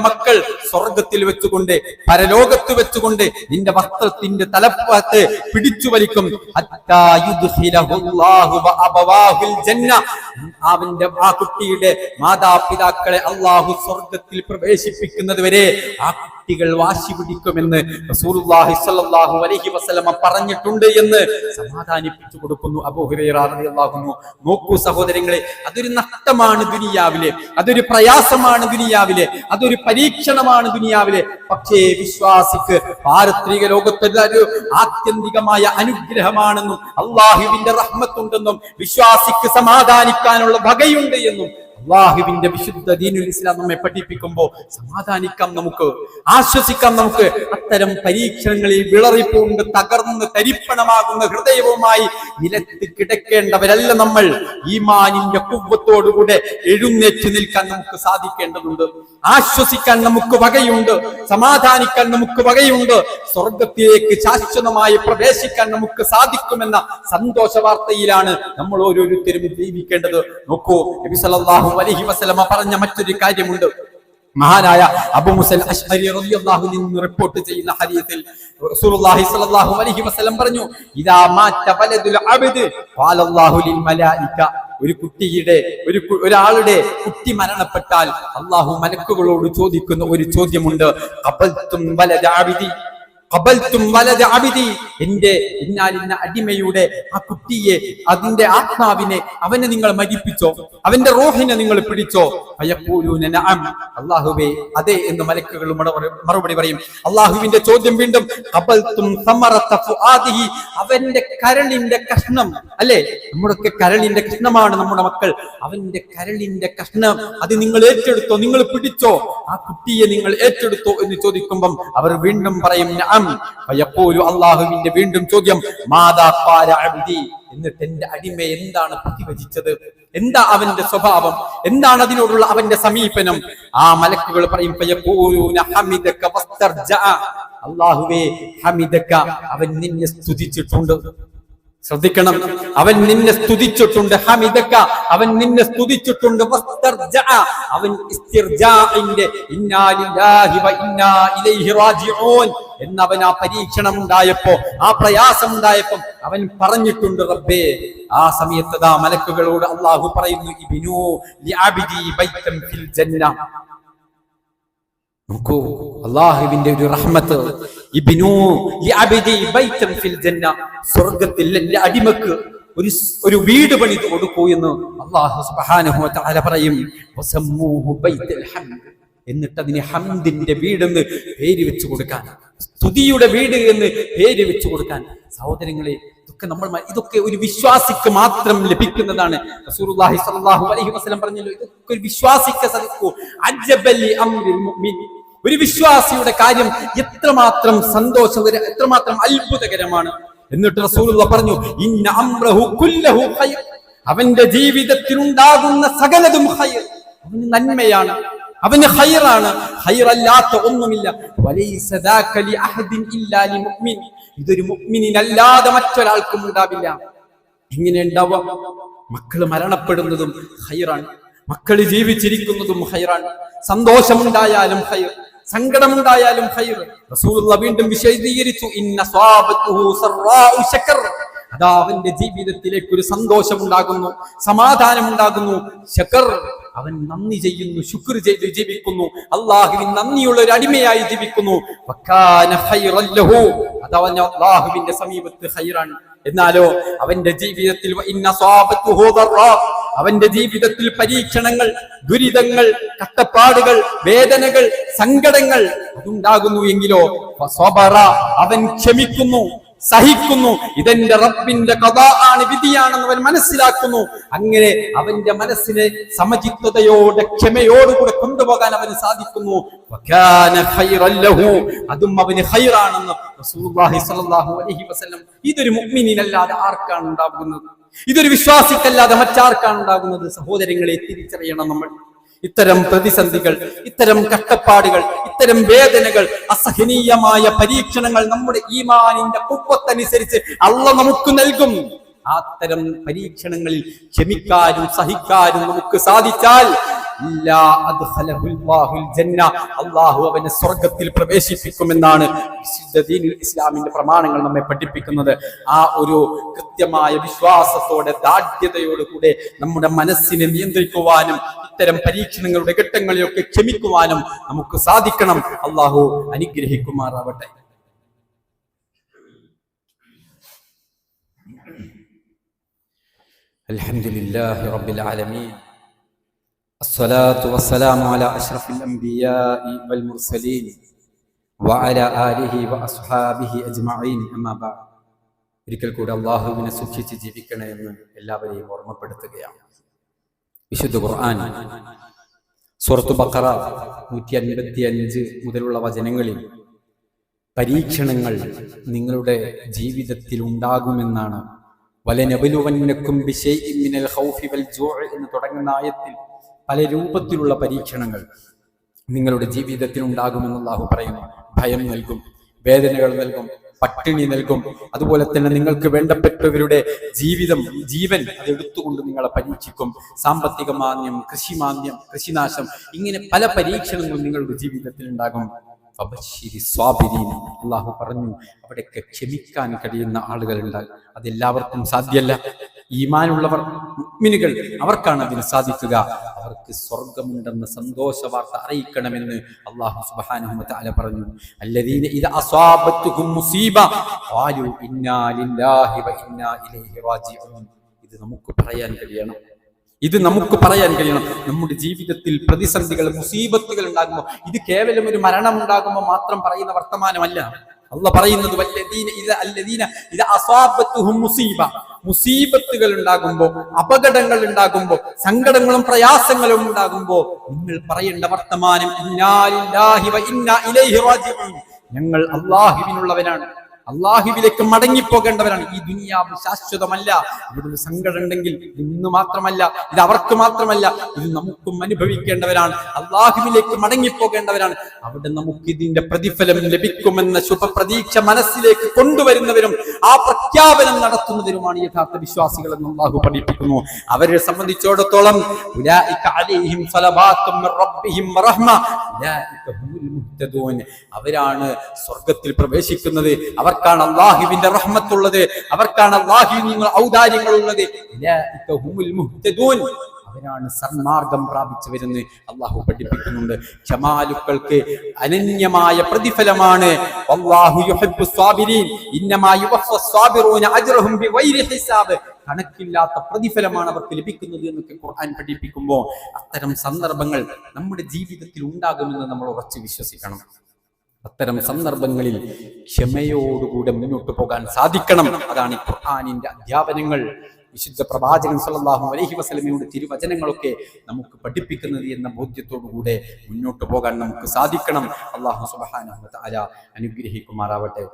മക്കൾ സ്വർഗത്തിൽ വെച്ചുകൊണ്ട്, പരലോകത്ത് വെച്ചുകൊണ്ട് നിന്റെ വസ്ത്രത്തിന്റെ തലപ്പത്ത് പിടിച്ചു വലിക്കും. അവന്റെ ആ കുട്ടിയുടെ മാതാപിതാക്കളെ അള്ളാഹു സ്വർഗത്തിൽ പ്രവേശിപ്പിക്കുന്നത് വരെ ആ കുട്ടികൾ വാശി പിടിക്കുമെന്ന് റസൂലുള്ളാഹി സ്വല്ലല്ലാഹു അലൈഹി വസല്ലം പറഞ്ഞിട്ടുണ്ട് എന്ന് സമാധാനിപ്പിച്ചു കൊടുക്കുന്നു അബൂ ഹുറൈറ റളിയല്ലാഹു അൻഹു. നോക്കൂ സഹോദരങ്ങളെ, അതൊരു നഷ്ടമാണ് ദുനിയാവിലെ, അതൊരു പ്രയാസമാണ് ദുനിയാവിലെ, അതൊരു പരീക്ഷണമാണ് ദുനിയാവിലെ. പക്ഷേ വിശ്വാസിക്ക് പാരത്രിക ലോകത്തെ ഒരു ആത്യന്തികമായ അനുഗ്രഹമാണെന്നും അള്ളാഹുവിന്റെ റഹ്മത്തുണ്ടെന്നും വിശ്വാസിക്ക് സമാധാനിക്കാനുള്ള വകയുണ്ട് എന്നും അള്ളാഹുവിന്റെ വിശുദ്ധ ദീനുൽ ഇസ്ലാം നമ്മെ പഠിപ്പിക്കുമ്പോൾ സമാധാനിക്കാം, നമുക്ക് ആശ്വസിക്കാം. നമുക്ക് അത്തരം പരീക്ഷണങ്ങളിൽ വിളറിപ്പൂണ്ട് തകർന്ന് തരിപ്പണമാകുന്ന ഹൃദയവുമായി നിലത്ത് കിടക്കേണ്ടവരല്ല നമ്മൾ. ഈമാനിന്റെ ഖുവ്വത്തോടുകൂടെ എഴുന്നേറ്റ് നിൽക്കാൻ നമുക്ക് സാധിക്കേണ്ടതുണ്ട്. ആശ്വസിക്കാൻ നമുക്ക് വകയുണ്ട്, സമാധാനിക്കാൻ നമുക്ക് വകയുണ്ട്. സ്വർഗത്തിലേക്ക് ശാശ്വതമായി പ്രവേശിക്കാൻ നമുക്ക് സാധിക്കുമെന്ന സന്തോഷ വാർത്തയിലാണ് നമ്മൾ ഓരോരുത്തരും ജീവിക്കേണ്ടത്. നോക്കൂ, നബി സല്ലല്ലാഹു അലൈഹി വസല്ലമ പറഞ്ഞ മറ്റൊരു കാര്യമുണ്ട്. മഹാനായ അബൂ മുസൽ അശ്അരി റളിയല്ലാഹു അൻഹു റിപ്പോർട്ട് ചെയ്യുന്ന ഹദീസിൽ റസൂലുള്ളാഹി സ്വല്ലല്ലാഹു അലൈഹി വസല്ലം പറഞ്ഞു, ഇദാ മാത വലദുൽ അബ്ദ് ഖാലല്ലാഹു ലിൽ മലായിക. ഒരാളുടെ കുട്ടി മരണപ്പെട്ടാൽ അല്ലാഹു മലക്കുകളോട് ചോദിക്കുന്ന ഒരു ചോദ്യമുണ്ട്. ഖബൽതും വലദ അബ്ദി ഖബൽതും വലദ അബ്ദി, എന്റെ ഇന്നാലിന്ന അടിമയുടെ ആ കുട്ടിയെ, അതിന്റെ ആത്മാവിനെ, അവനെ നിങ്ങൾ മരിപ്പിച്ചോ, അവന്റെ റൂഹിനെ നിങ്ങൾ പിടിച്ചോ? ഫയഖൂലൂന നഅം, അല്ലാഹുവേ അതെ എന്ന് മലക്കുകൾ മറുപടി പറയും. അല്ലാഹുവിന്റെ ചോദ്യം വീണ്ടും, ഖബൽതും സമറത ഫുആദിഹി, അവന്റെ കരളിന്റെ കഷ്ണം, അല്ലേ, നമ്മുടെയൊക്കെ കരളിന്റെ കഷ്ണമാണ് നമ്മുടെ മക്കൾ, അവന്റെ കരളിന്റെ കഷ്ണം അത് നിങ്ങൾ ഏറ്റെടുത്തോ, നിങ്ങൾ പിടിച്ചോ, ആ കുട്ടിയെ നിങ്ങൾ ഏറ്റെടുത്തോ എന്ന് ചോദിക്കുമ്പം അവർ വീണ്ടും പറയും നഅം. ഫയഖൂലു, അല്ലാഹുവിന്റെ വീണ്ടും ചോദ്യം, മാദാ ഖാല അബ്ദി, എന്നിട്ട് എന്റെ അടിമ എന്താണ് പ്രതിവചിച്ചത്, എന്താ അവന്റെ സ്വഭാവം, എന്താണ് അതിനോടുള്ള അവന്റെ സമീപനം? ആ മലക്കുകൾ പറയും, ഫയഖൂലൂന ഹമിദക വസ്തർജഅ, അല്ലാഹുവേ ഹമിദക, അവൻ നിന്നെ സ്തുതിച്ചിട്ടുണ്ട്. ശ്രദ്ധിക്കണം, അവൻ നിന്നെ സ്തുതിച്ചിട്ടുണ്ട്. ഹമിദക, അവൻ നിന്നെ സ്തുതിച്ചിട്ടുണ്ട്. വസ്തർജഅ, അവൻ ഇസ്തിർജാഇന്റെ ഇന്നാ ലില്ലാഹി വ ഇന്നാ ഇലൈഹി റാജിഊൻ എന്നവൻ ആ പരീക്ഷണം ഉണ്ടായപ്പോ, ആ പ്രയാസം ഉണ്ടായപ്പോ അവൻ പറഞ്ഞിട്ടുണ്ട് റബ്ബേ. ആ സമയത്ത് ദാ മലക്കുകളോട് അല്ലാഹു പറയുന്നു, ഇബ്നു ലിഅബ്ദി ബൈതൻ ഫിൽ ജന്ന. നോക്കൂ അല്ലാഹുവിന്റെ ഒരു റഹ്മത്ത്. ഇബ്നു ലിഅബ്ദി ബൈതൻ ഫിൽ ജന്ന, സ്വർഗ്ഗത്തിൽ എന്റെ അടിമക്ക് ഒരു വീട് പണിത് കൊടുക്കൂ എന്ന് അല്ലാഹു സുബ്ഹാനഹു വ തആല പറയും. വസമ്മൂഹു ബൈത്തുൽ ഹംദ്, എന്നിട്ട് അതിന് ഹംദിന്റെ വീടെന്ന് പേര് വെച്ചു കൊടുക്കാൻ, സ്തുതിയുടെ വീട് എന്ന് പേര് വെച്ചു കൊടുക്കാൻ. സഹോദരങ്ങളെ, ഇതൊക്കെ ഒരു വിശ്വാസിക്ക് മാത്രം ലഭിക്കുന്നതാണ്. റസൂലുള്ളാഹി സ്വല്ലല്ലാഹു അലൈഹി വസല്ലം പറഞ്ഞല്ലോ, ഇതൊക്കെ ഒരു വിശ്വാസിക്ക് സാധിക്കൂ. അജ്ജബൽ അംരിൽ മുഅ്മിൻ, ഒരു വിശ്വാസിയുടെ കാര്യം എത്രമാത്രം സന്തോഷകര, എത്രമാത്രം അത്ഭുതകരമാണ്. എന്നിട്ട് റസൂലുള്ളാഹി പറഞ്ഞു, ഇന്ന അംറഹു കുല്ലഹു ഖൈർ, അവന്റെ ജീവിതത്തിൽ ഉണ്ടാകുന്ന സകലതും ഖൈർ, അവന് നന്മയാണ്, അവന് ഖൈറാണ്, ഖൈറല്ലാത്ത ഒന്നുമില്ല. വലൈസ ദാക ലി അഹദിൻ ഇല്ലാ ലി മുഅ്മിൻ, ഇതൊരു മുഅ്മിനിനല്ലാതെ മറ്റൊരാൾക്കും ഉണ്ടാവില്ല. എങ്ങനെ ഉണ്ടാവുക? മക്കള് മരണപ്പെടുന്നതും ഖൈറാണ്, മക്കള് ജീവിച്ചിരിക്കുന്നതും ഖൈറാണ്, സന്തോഷമുണ്ടായാലും ഖൈർ, സങ്കടമുണ്ടായാലും ഖൈർ. റസൂലുള്ളാഹി വീണ്ടും വിശദീകരിച്ചു, ഇന്ന സ്വാബത്തുഹു സറാഉ ശക്കർ, അതാ അവന്റെ ജീവിതത്തിലേക്ക് ഒരു സന്തോഷം ഉണ്ടാകുന്നു, സമാധാനം ഉണ്ടാകുന്നു. ശക്കർ, അവൻ നന്ദി ചെയ്യുന്നു, ശുക്ർ ചെയ്ത് ജീവിക്കുന്നു, അല്ലാഹുവിന് നന്ദിയുള്ള ഒരു അടിമയായി ജീവിക്കുന്നു. വകാന ഖൈറൻ ലഹു, അതവൻ അല്ലാഹുവിന്റെ സമീപത്ത് ഖൈറാണ്. എന്നാലോ അവന്റെ ജീവിതത്തിൽ ഇന്ന സ്വാബത്തുഹു ദർറാ, അവന്റെ ജീവിതത്തിൽ പരീക്ഷണങ്ങൾ, ദുരിതങ്ങൾ, കഷ്ടപ്പാടുകൾ, വേദനകൾ, സങ്കടങ്ങൾ അതുണ്ടാകുന്നു എങ്കിലോ ഫസബറ, അവൻ ക്ഷമിക്കുന്നു, സഹിക്കുന്നു. ഇതെന്റെ റബ്ബിന്റെ ഖദാ ആണ്, വിധിയാണെന്ന് അവൻ മനസ്സിലാക്കുന്നു. അങ്ങനെ അവന്റെ മനസ്സിനെ സമചിത്തതയോടെ, ക്ഷമയോടുകൂടെ കൊണ്ടുപോകാൻ അവന് സാധിക്കുന്നു. വകാന ഖൈറൻ ലഹു, അതും അവന് ഖൈറാണെന്ന് റസൂലുള്ളാഹി സ്വല്ലല്ലാഹു അലൈഹി വസല്ലം. ഇതൊരു മുഅ്മിനല്ലാതെ ആർക്കാണ് ഉണ്ടാകുന്നത്? ഇതൊരു വിശ്വാസിക്കല്ലാതെ മറ്റാർക്കാണ് ഉണ്ടാകുന്നത്? സഹോദരങ്ങളെ, തിരിച്ചറിയണം നമ്മൾ. ഇത്തരം പ്രതിസന്ധികൾ, ഇത്തരം കഷ്ടപ്പാടുകൾ, ഇത്തരം വേദനകൾ, അസഹനീയമായ പരീക്ഷണങ്ങൾ നമ്മുടെ ഈമാനിന്റെ ഖുവ്വത്തനുസരിച്ച് അല്ലാഹു നമുക്ക് നൽകും. അത്തരം പരീക്ഷണങ്ങളിൽ ക്ഷമിക്കാനും സഹിക്കാനും നമുക്ക് സാധിച്ചാൽ അല്ലാഹു അവനെ സ്വർഗത്തിൽ പ്രവേശിപ്പിക്കുമെന്നാണ് വിശുദ്ധ ദീനുൽ ഇസ്ലാമിന്റെ പ്രമാണങ്ങൾ നമ്മെ പഠിപ്പിക്കുന്നത്. ആ ഒരു കൃത്യമായ വിശ്വാസത്തോടെ, ദാഢ്യതയോടുകൂടെ നമ്മുടെ മനസ്സിനെ നിയന്ത്രിക്കുവാനും ഇത്തരം പരീക്ഷണങ്ങളുടെ ഘട്ടങ്ങളിലൊക്കെ ക്ഷമിക്കുവാനും നമുക്ക് സാധിക്കണം. അല്ലാഹു അനുഗ്രഹിക്കുമാറാവട്ടെ. അൽഹംദുലില്ലാഹി റബ്ബിൽ ആലമീൻ, അസ്സലാത്തു വസ്സലാമു അലാ അഷ്റഫിൽ അംബിയാഇ വൽ മുർസലീൻ വഅലാ ആലിഹി വഅസ്ഹാബിഹി അജ്മഈൻ. അമ്മാ ബഅദ്. ഒരിക്കൽ കൂടി അല്ലാഹുവിനെ സൂക്ഷിച്ച് ജീവിക്കണേ എന്ന് എല്ലാവരെയും ഓർമ്മപ്പെടുത്തുകയാണ്. വിശുദ്ധ ഖുർആൻ സൂറത്തുൽ ബഖറ 155 മുതലുള്ള വചനങ്ങളിൽ പരീക്ഷണങ്ങൾ നിങ്ങളുടെ ജീവിതത്തിൽ ഉണ്ടാകുമെന്നാണ്. വലനബലുവന്നക്കും ബിശൈഇൻ മിനൽ ഖൗഫി വൽ ജൂഇ എന്ന് തുടങ്ങുന്ന ആയത്തിൽ പല രൂപത്തിലുള്ള പരീക്ഷണങ്ങൾ നിങ്ങളുടെ ജീവിതത്തിൽ ഉണ്ടാകുമെന്ന് അല്ലാഹു പറയുന്നു. ഭയം നൽകും, വേദനകൾ നൽകും, പട്ടിണി നൽകും, അതുപോലെ തന്നെ നിങ്ങൾക്ക് വേണ്ടപ്പെട്ടവരുടെ ജീവൻ അതെടുത്തുകൊണ്ട് നിങ്ങളെ പരീക്ഷിക്കും. സാമ്പത്തിക മാന്ദ്യം, കൃഷിമാന്ദ്യം, കൃഷിനാശം, ഇങ്ങനെ പല പരീക്ഷണങ്ങളും നിങ്ങളുടെ ജീവിതത്തിൽ ഉണ്ടാകും. അല്ലാഹു പറഞ്ഞു, അവിടെയൊക്കെ ക്ഷമിക്കാൻ കഴിയുന്ന ആളുകളുണ്ടാകും. അതെല്ലാവർക്കും സാധ്യമല്ല. ഈമാനുള്ളവർ, മുഅ്മിനുകൾ, അവർക്കാണ് അതിന് സാധിക്കുക. അവർക്ക് സ്വർഗമുണ്ടെന്ന സന്തോഷ വാർത്ത അറിയിക്കണമെന്ന് അല്ലാഹു സുബ്ഹാനഹു വ തആല പറഞ്ഞു. അല്ലദീന ഇദാ അസ്വാബത്തുഹും മുസീബ ഖാലു ഇന്നാ ലില്ലാഹി വ ഇന്നാ ഇലൈഹി റാജിഊൻ. ഇത് നമുക്ക് പറയാൻ കഴിയണം. നമ്മുടെ ജീവിതത്തിൽ പ്രതിസന്ധികൾ, മുസീബത്തുകൾ ഉണ്ടാകുമ്പോൾ, ഇത് കേവലം ഒരു മരണം ഉണ്ടാകുമ്പോൾ മാത്രം പറയുന്ന വർത്തമാനമല്ല. അല്ലാഹു പറയുന്നത് മുസീബത്തുകൾ ഉണ്ടാകുമ്പോൾ, അപകടങ്ങൾ ഉണ്ടാകുമ്പോൾ, സങ്കടങ്ങളും പ്രയാസങ്ങളും ഉണ്ടാകുമ്പോൾ നിങ്ങൾ പറയേണ്ട വർത്തമാനം ഇന്നാ ലില്ലാഹി വ ഇന്നാ ഇലൈഹി റാജിഊൻ. ഞങ്ങൾ അല്ലാഹുവിനുള്ളവരാണ്, അല്ലാഹുവിലേക്ക് മടങ്ങിപ്പോകേണ്ടവരാണ്. ഈ ദുനിയാവ് ശാശ്വതമല്ല. ഇവിടെ ഒരു സങ്കടം ഉണ്ടെങ്കിൽ ഇത് ഇന്ന് മാത്രമല്ല, ഇത് അവർക്ക് മാത്രമല്ല, ഇത് നമുക്കും അനുഭവിക്കേണ്ടവരാണ്. അല്ലാഹുവിലേക്ക് മടങ്ങിപ്പോകേണ്ടവരാണ്. അവിടെ നമുക്ക് ഇതിന്റെ പ്രതിഫലം ലഭിക്കുമെന്ന ശുഭപ്രതീക്ഷ മനസ്സിലേക്ക് കൊണ്ടുവരുന്നവരും ആ പ്രഖ്യാപനം നടത്തുന്നവരുമാണ് യഥാർത്ഥ വിശ്വാസികൾ എന്ന് അല്ലാഹു പഠിപ്പിക്കുന്നു. അവരെ സംബന്ധിച്ചിടത്തോളം ഉലൈക അലൈഹിം സ്വലവാത്തും മിർ റബ്ബിഹിം വറഹ്മ ഉലൈക ഹുമുൽ മുഹ്തദൂൻ. അവരാണ് സ്വർഗ്ഗത്തിൽ പ്രവേശിക്കുന്നത്. അവർക്കാണ് അല്ലാഹുവിന്റെ റഹ്മത്തുള്ളത്, അവർക്കാണ് അല്ലാഹുവിൽ നിന്ന് ഔദാര്യങ്ങളുള്ളത്. ഉലൈക ഹുമുൽ മുഹ്തദൂൻ. അവരാണ് സന്മാർഗം പ്രാപിച്ചവരെന്ന് അല്ലാഹു പഠിപ്പിക്കുന്നുണ്ട്. ജമാലുക്കൾക്ക് അനന്യമായ പ്രതിഫലമാണ്. വല്ലാഹു യുഹിബ്ബുസ് സാബിരീൻ ഇന്നമാ യുവഫ്ഫസ് സാബിറൂന അജ്റഹും ബിഗൈരി ഹിസാബ്. കണക്കില്ലാത്ത പ്രതിഫലമാണ് അവർക്ക് ലഭിക്കുന്നത് എന്നൊക്കെ ഖുർആൻ പഠിപ്പിക്കുമ്പോൾ അത്തരം സന്ദർഭങ്ങൾ നമ്മുടെ ജീവിതത്തിൽ ഉണ്ടാകുമെന്ന് നമ്മൾ ഉറച്ചു വിശ്വസിക്കണം. അത്തരം സന്ദർഭങ്ങളിൽ ക്ഷമയോടുകൂടെ മുന്നോട്ട് പോകാൻ സാധിക്കണം. അതാണ് ഈ ഖുർആനിന്റെ അധ്യാപനങ്ങൾ, വിശുദ്ധ പ്രവാചകൻ സല്ലല്ലാഹു അലൈഹി വസല്ലമയുടെ തിരുവചനങ്ങളൊക്കെ നമുക്ക് പഠിപ്പിക്കുന്നത് എന്ന ബോധ്യത്തോടുകൂടെ മുന്നോട്ട് പോകാൻ നമുക്ക് സാധിക്കണം. അല്ലാഹു സുബ്ഹാനഹു വ തആല അനുഗ്രഹിക്കുമാറാവട്ടെ.